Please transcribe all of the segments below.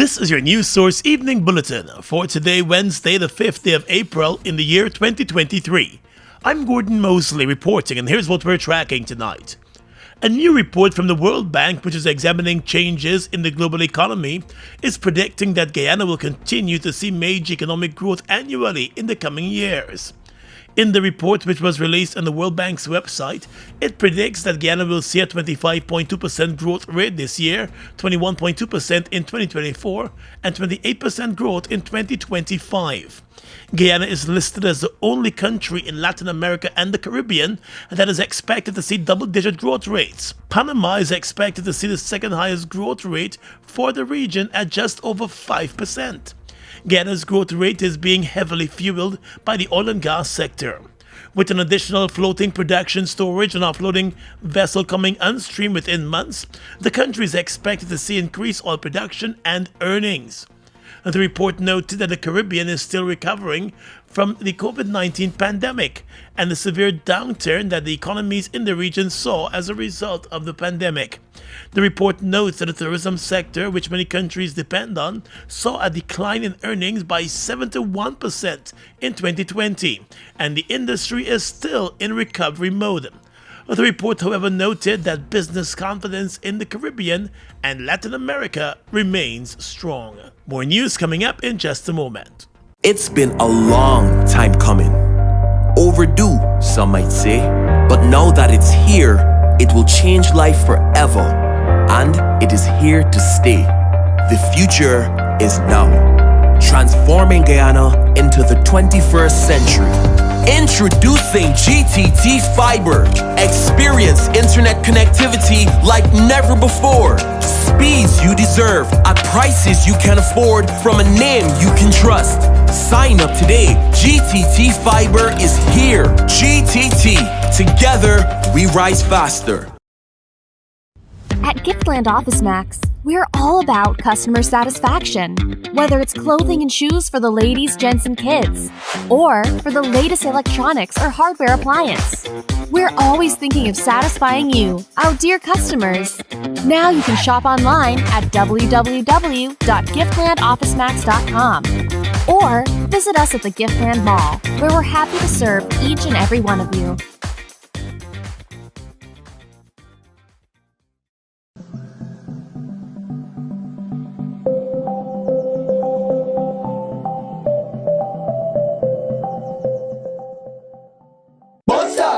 This is your News Source Evening Bulletin for today, Wednesday, the 5th day of April in the year 2023. I'm Gordon Mosley reporting, and here's what we're tracking tonight. A new report from the World Bank, which is examining changes in the global economy, is predicting that Guyana will continue to see major economic growth annually in the coming years. In the report, which was released on the World Bank's website, it predicts that Guyana will see a 25.2% growth rate this year, 21.2% in 2024, and 28% growth in 2025. Guyana is listed as the only country in Latin America and the Caribbean that is expected to see double-digit growth rates. Panama is expected to see the second highest growth rate for the region at just over 5%. Guyana's growth rate is being heavily fueled by the oil and gas sector. With an additional floating production, storage and offloading vessel coming on stream within months, the country is expected to see increased oil production and earnings. The report noted that the Caribbean is still recovering from the COVID-19 pandemic and the severe downturn that the economies in the region saw as a result of the pandemic. The report notes that the tourism sector, which many countries depend on, saw a decline in earnings by 71% in 2020, and the industry is still in recovery mode. The report, however, noted that business confidence in the Caribbean and Latin America remains strong. More news coming up in just a moment. It's been a long time coming. Overdue, some might say. But now that it's here, it will change life forever. And it is here to stay. The future is now. Transforming Guyana into the 21st century. Introducing GTT Fiber. Experience internet connectivity like never before. Speeds you deserve at prices you can afford from a name you can trust. Sign up today. GTT Fiber is here. GTT. Together, we rise faster. At Giftland Office Max, we're all about customer satisfaction. Whether it's clothing and shoes for the ladies, gents, and kids, or for the latest electronics or hardware appliance, we're always thinking of satisfying you, our dear customers. Now you can shop online at www.giftlandofficemax.com or visit us at the Giftland Mall, where we're happy to serve each and every one of you.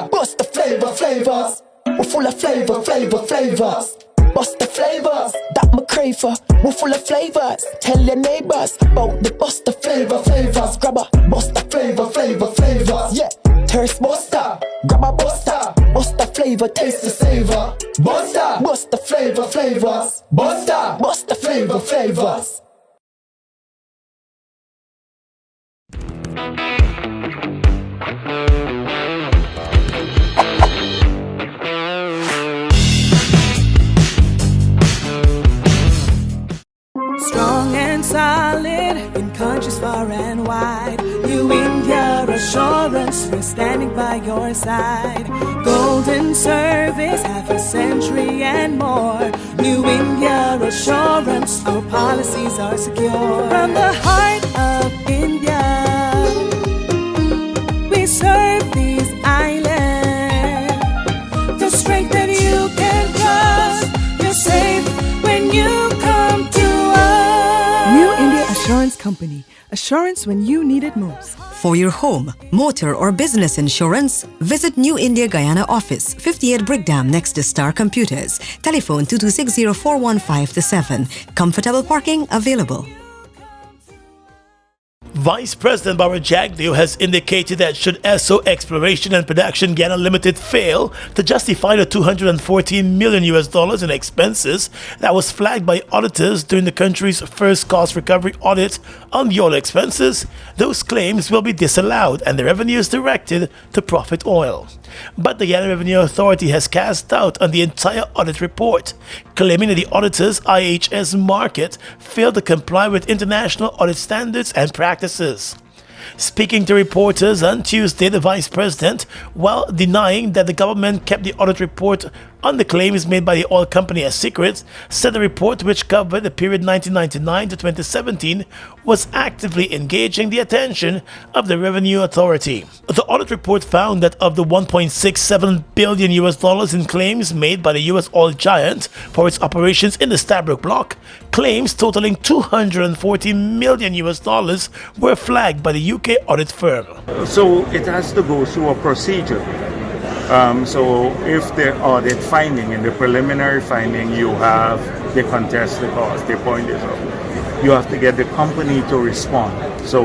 Bust the flavors. We're full of flavors. Bust the flavors, that my crave for. We're full of flavors. Tell your neighbors about the bust the flavors. Grab a bust the flavors. Yeah, thirst buster. Grab a buster. Bust the flavor, taste the savor. Bust the flavors. Bust the flavors. Strong and solid in countries far and wide. New India Assurance, we're standing by your side. Golden service, half a century and more. New India Assurance, our policies are secure. From the heart of India, we serve these islands. The strength that you can trust, you're safe when you come to New India Assurance Company. Assurance when you need it most. For your home, motor or business insurance, visit New India Guyana office, 58 Brickdam next to Star Computers. Telephone 2260-415-7. Comfortable parking available. Vice President Barbara Jagdeo has indicated that should ESSO Exploration and Production Guyana Limited fail to justify the $214 million in expenses that was flagged by auditors during the country's first cost recovery audit on the oil expenses, those claims will be disallowed and the revenues directed to Profit Oil. But the Guyana Revenue Authority has cast doubt on the entire audit report, claiming that the auditors IHS Markit failed to comply with international audit standards and practices. Speaking to reporters on Tuesday, the Vice President, while denying that the government kept the audit report on the claims made by the oil company as secret, said the report, which covered the period 1999 to 2017, was actively engaging the attention of the Revenue Authority. The audit report found that of the $1.67 billion in claims made by the U.S. oil giant for its operations in the Stabroek Block, claims totaling $240 million were flagged by the UK audit firm. So it has to go through a procedure. So if the audit finding, in the preliminary finding, you have they contest the cost, they point this out, you have to get the company to respond. So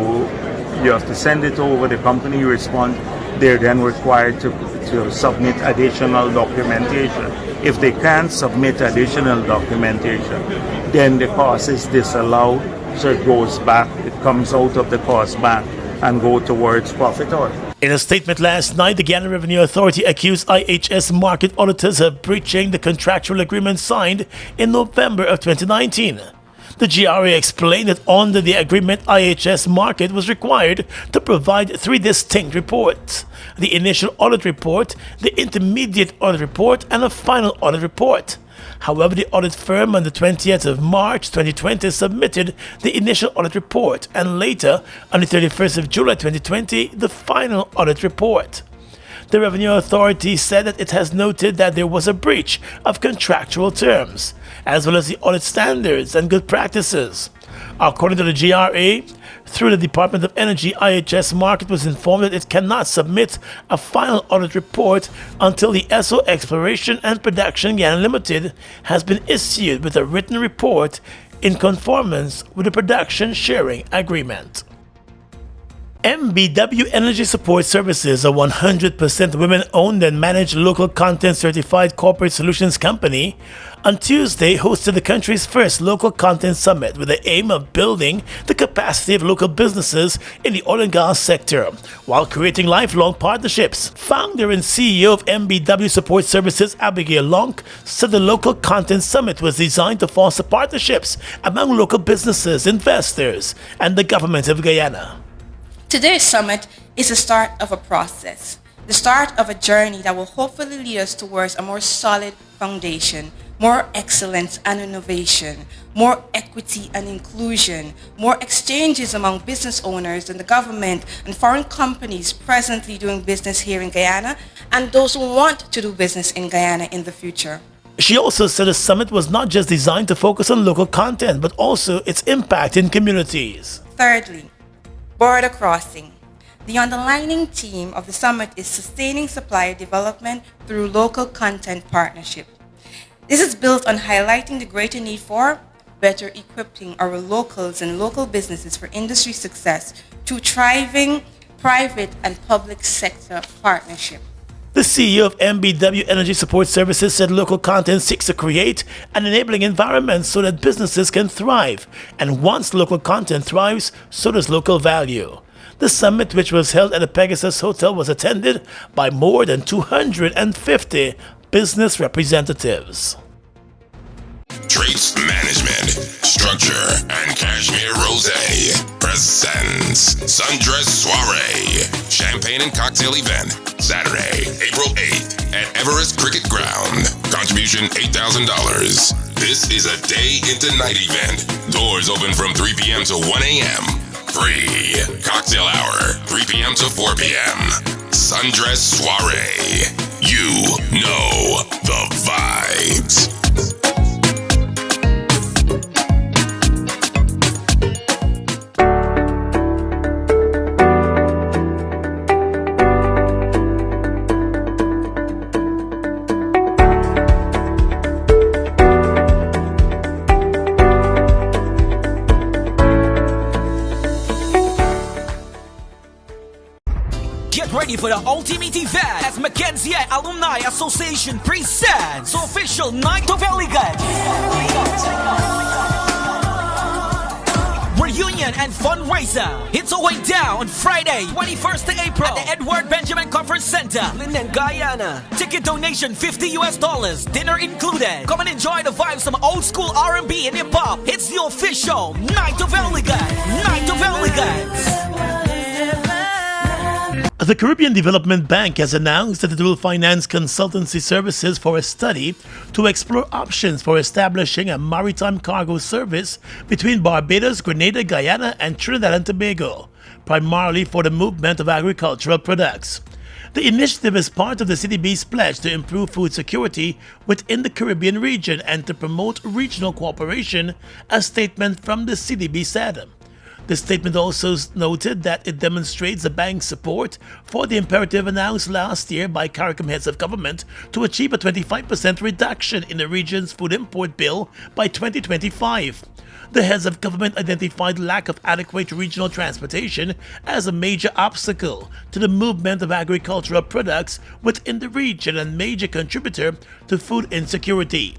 you have to send it over, the company respond, they're then required to submit additional documentation. If they can't submit additional documentation, then the cost is disallowed, so it goes back, it comes out of the cost bank and go towards profit audit. In a statement last night, the Guyana Revenue Authority accused IHS Markit auditors of breaching the contractual agreement signed in November of 2019. The GRA explained that under the agreement, IHS Markit was required to provide three distinct reports: the initial audit report, the intermediate audit report, and a final audit report. However, the audit firm on the 20th of March 2020 submitted the initial audit report, and later, on the 31st of July 2020, the final audit report. The Revenue Authority said that it has noted that there was a breach of contractual terms, as well as the audit standards and good practices. According to the GRA, through the Department of Energy, IHS Markit was informed that it cannot submit a final audit report until the Esso Exploration and Production Guyana Limited has been issued with a written report in conformance with the production sharing agreement. MBW Energy Support Services, a 100% women-owned and managed local content certified corporate solutions company, on Tuesday hosted the country's first local content summit with the aim of building the capacity of local businesses in the oil and gas sector while creating lifelong partnerships. Founder and CEO of MBW Support Services, Abigail Lonk, said the local content summit was designed to foster partnerships among local businesses, investors, and the government of Guyana. Today's summit is the start of a process, the start of a journey that will hopefully lead us towards a more solid foundation, more excellence and innovation, more equity and inclusion, more exchanges among business owners and the government and foreign companies presently doing business here in Guyana and those who want to do business in Guyana in the future. She also said the summit was not just designed to focus on local content, but also its impact in communities. Thirdly, border crossing. The underlining theme of the summit is sustaining supplier development through local content partnership. This is built on highlighting the greater need for better equipping our locals and local businesses for industry success through thriving private and public sector partnership. The CEO of MBW Energy Support Services said local content seeks to create an enabling environment so that businesses can thrive. And once local content thrives, so does local value. The summit, which was held at the Pegasus Hotel, was attended by more than 250 business representatives. Traits Management, Structure, and Cashmere Rosé presents Sundress Soiree, Champagne and Cocktail Event, Saturday, April 8th at Everest Cricket Ground. Contribution $8,000. This is a day into night event. Doors open from 3 p.m. to 1 a.m. Free. Cocktail hour, 3 p.m. to 4 p.m. Sundress Soiree. You know the vibes. Ready for the ultimate event as Mackenzie Alumni Association presents official Night of Elegance. Reunion and fundraiser. It's going down on Friday, 21st of April at the Edward Benjamin Conference Center, Linden, Guyana. Ticket donation $50. Dinner included. Come and enjoy the vibes from old school R&B and hip hop. It's the official Night of Elegance. Night of Elegance. The Caribbean Development Bank has announced that it will finance consultancy services for a study to explore options for establishing a maritime cargo service between Barbados, Grenada, Guyana, and Trinidad and Tobago, primarily for the movement of agricultural products. The initiative is part of the CDB's pledge to improve food security within the Caribbean region and to promote regional cooperation, a statement from the CDB said. The statement also noted that it demonstrates the bank's support for the imperative announced last year by CARICOM heads of government to achieve a 25% reduction in the region's food import bill by 2025. The heads of government identified lack of adequate regional transportation as a major obstacle to the movement of agricultural products within the region and major contributor to food insecurity.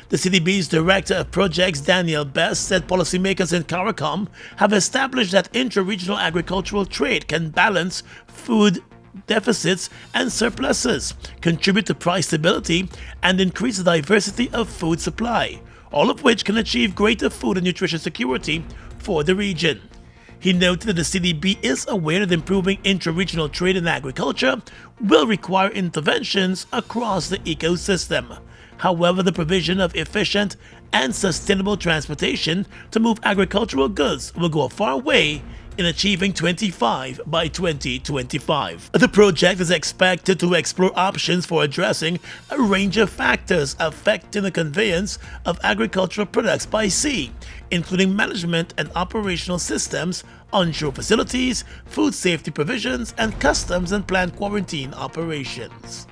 The CDB's Director of Projects, Daniel Best, said policymakers in CARICOM have established that intra-regional agricultural trade can balance food deficits and surpluses, contribute to price stability, and increase the diversity of food supply, all of which can achieve greater food and nutrition security for the region. He noted that the CDB is aware that improving intra-regional trade in agriculture will require interventions across the ecosystem. However, the provision of efficient and sustainable transportation to move agricultural goods will go a far way in achieving 25 by 2025. The project is expected to explore options for addressing a range of factors affecting the conveyance of agricultural products by sea, including management and operational systems, onshore facilities, food safety provisions, and customs and plant quarantine operations.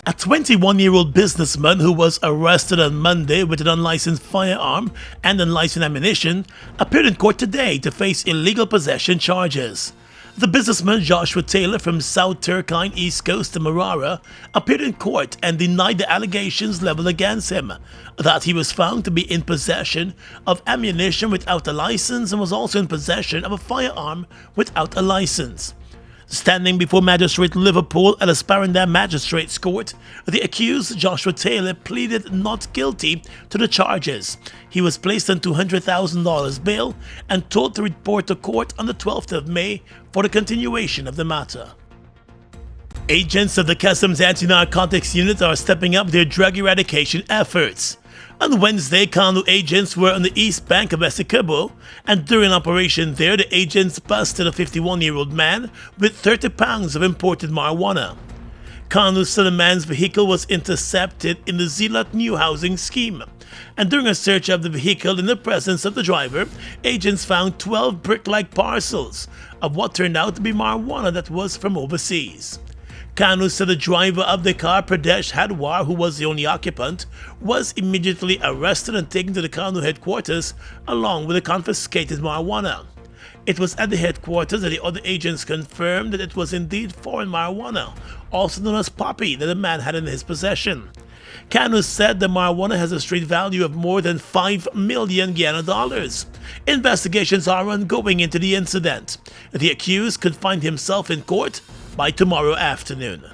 A 21-year-old businessman who was arrested on Monday with an unlicensed firearm and unlicensed ammunition appeared in court today to face illegal possession charges. The businessman Joshua Taylor from South Turkine, East Coast to Marara, appeared in court and denied the allegations leveled against him, that he was found to be in possession of ammunition without a license and was also in possession of a firearm without a license. Standing before Magistrate Liverpool at Esperandam Magistrates Court, the accused Joshua Taylor pleaded not guilty to the charges. He was placed on $200,000 bail and told to report to court on the 12th of May for the continuation of the matter. Agents of the Customs Anti-Narcotics Unit are stepping up their drug eradication efforts. On Wednesday, Kanu agents were on the east bank of Essequibo, and during an operation there, the agents busted a 51-year-old man with 30 pounds of imported marijuana. Kanu said the man's vehicle was intercepted in the Zealot New Housing Scheme, and during a search of the vehicle in the presence of the driver, agents found 12 brick-like parcels of what turned out to be marijuana that was from overseas. Kanu said the driver of the car, Pradesh Hadwar, who was the only occupant, was immediately arrested and taken to the Kanu headquarters along with the confiscated marijuana. It was at the headquarters that the other agents confirmed that it was indeed foreign marijuana, also known as poppy, that the man had in his possession. Kanu said the marijuana has a street value of more than 5 million Guyana dollars. Investigations are ongoing into the incident. The accused could find himself in court by tomorrow afternoon.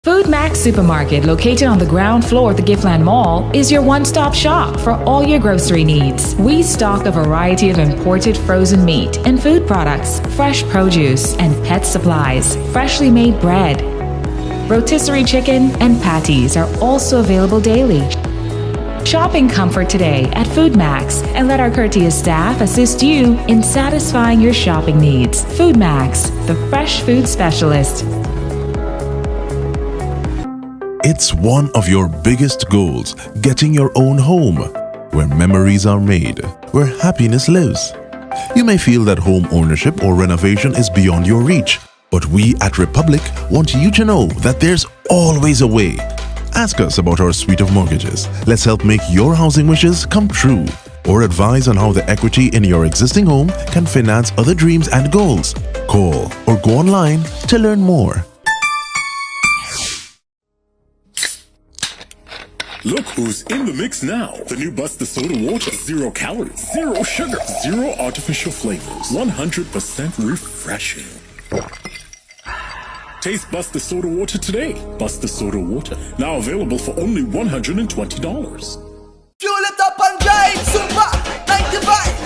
Food Max Supermarket, located on the ground floor of the Giftland Mall, is your one-stop shop for all your grocery needs. We stock a variety of imported frozen meat and food products, fresh produce, and pet supplies, freshly made bread. Rotisserie chicken and patties are also available daily. Shop in comfort today at Food Max and let our courteous staff assist you in satisfying your shopping needs. Food Max, the fresh food specialist. It's one of your biggest goals, getting your own home, where memories are made, where happiness lives. You may feel that home ownership or renovation is beyond your reach, but we at Republic want you to know that there's always a way. Ask us about our suite of mortgages. Let's help make your housing wishes come true. Or advise on how the equity in your existing home can finance other dreams and goals. Call or go online to learn more. Look who's in the mix now. The new Buster Soda Water. 0 calories, 0 sugar, 0 artificial flavors. 100% refreshing. Taste Buster Soda Water today. Buster Soda Water. Now available for only $120. Fuel it up and drive, super 95.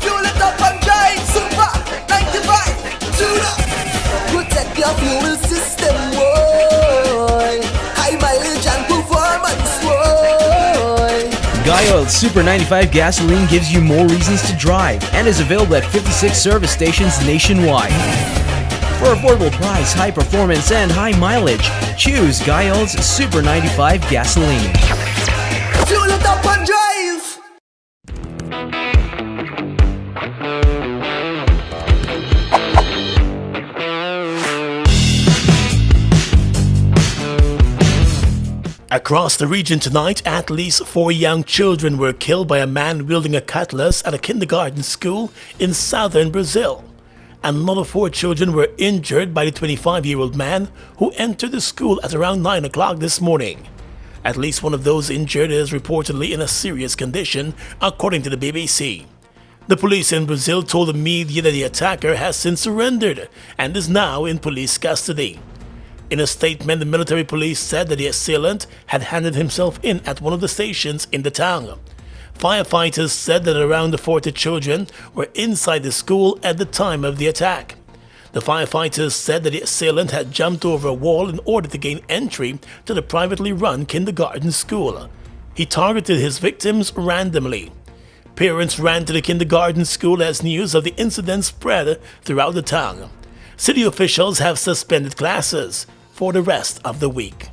Fuel it up and drive, super 95. Protect your fuel system, boy. High mileage and performance, boy. Guy Oil Super 95 gasoline gives you more reasons to drive and is available at 56 service stations nationwide. For affordable price, high performance, and high mileage, choose Guy Oil's Super 95 gasoline. Fuel it up and drive. Across the region tonight, at least 4 young children were killed by a man wielding a cutlass at a kindergarten school in southern Brazil. Another 4 children were injured by the 25-year-old man who entered the school at around 9 o'clock this morning. At least one of those injured is reportedly in a serious condition, according to the BBC. The police in Brazil told the media that the attacker has since surrendered and is now in police custody. In a statement, the military police said that the assailant had handed himself in at one of the stations in the town. Firefighters said that around 40 children were inside the school at the time of the attack. The firefighters said that the assailant had jumped over a wall in order to gain entry to the privately run kindergarten school. He targeted his victims randomly. Parents ran to the kindergarten school as news of the incident spread throughout the town. City officials have suspended classes for the rest of the week.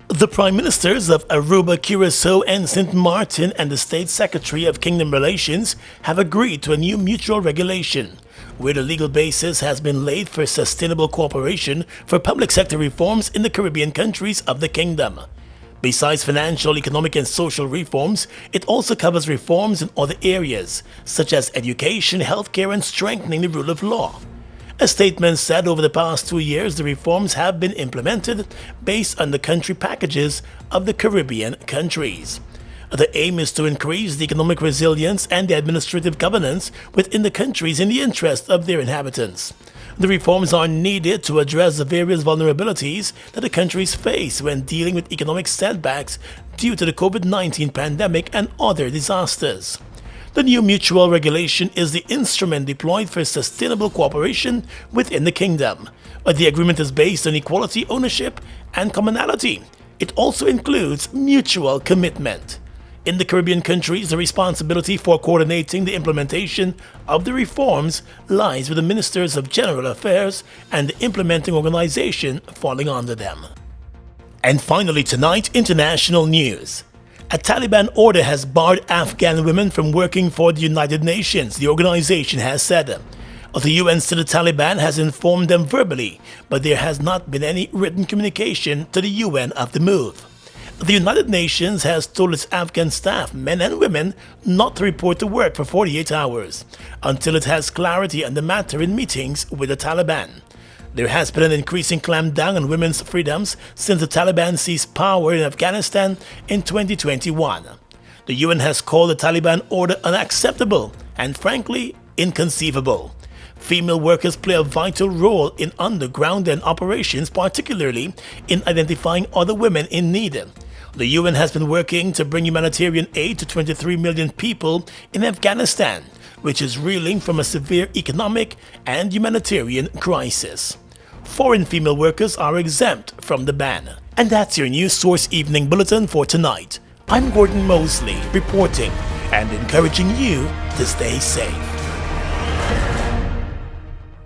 The Prime Ministers of Aruba, Curacao, and St. Martin and the State Secretary of Kingdom Relations have agreed to a new mutual regulation, where the legal basis has been laid for sustainable cooperation for public sector reforms in the Caribbean countries of the Kingdom. Besides financial, economic, and social reforms, it also covers reforms in other areas, such as education, healthcare, and strengthening the rule of law. A statement said over the past 2 years the reforms have been implemented based on the country packages of the Caribbean countries. The aim is to increase the economic resilience and the administrative governance within the countries in the interest of their inhabitants. The reforms are needed to address the various vulnerabilities that the countries face when dealing with economic setbacks due to the COVID-19 pandemic and other disasters. The new mutual regulation is the instrument deployed for sustainable cooperation within the kingdom. But the agreement is based on equality, ownership, and commonality. It also includes mutual commitment. In the Caribbean countries, the responsibility for coordinating the implementation of the reforms lies with the Ministers of General Affairs and the implementing organization falling under them. And finally tonight, international news. A Taliban order has barred Afghan women from working for the United Nations, the organization has said. The UN said the Taliban has informed them verbally, but there has not been any written communication to the UN of the move. The United Nations has told its Afghan staff, men and women, not to report to work for 48 hours, until it has clarity on the matter in meetings with the Taliban. There has been an increasing clampdown on women's freedoms since the Taliban seized power in Afghanistan in 2021. The UN has called the Taliban order unacceptable and, frankly, inconceivable. Female workers play a vital role in underground and operations, particularly in identifying other women in need. The UN has been working to bring humanitarian aid to 23 million people in Afghanistan, which is reeling from a severe economic and humanitarian crisis. Foreign female workers are exempt from the ban. And that's your News Source Evening Bulletin for tonight. I'm Gordon Mosley, reporting and encouraging you to stay safe.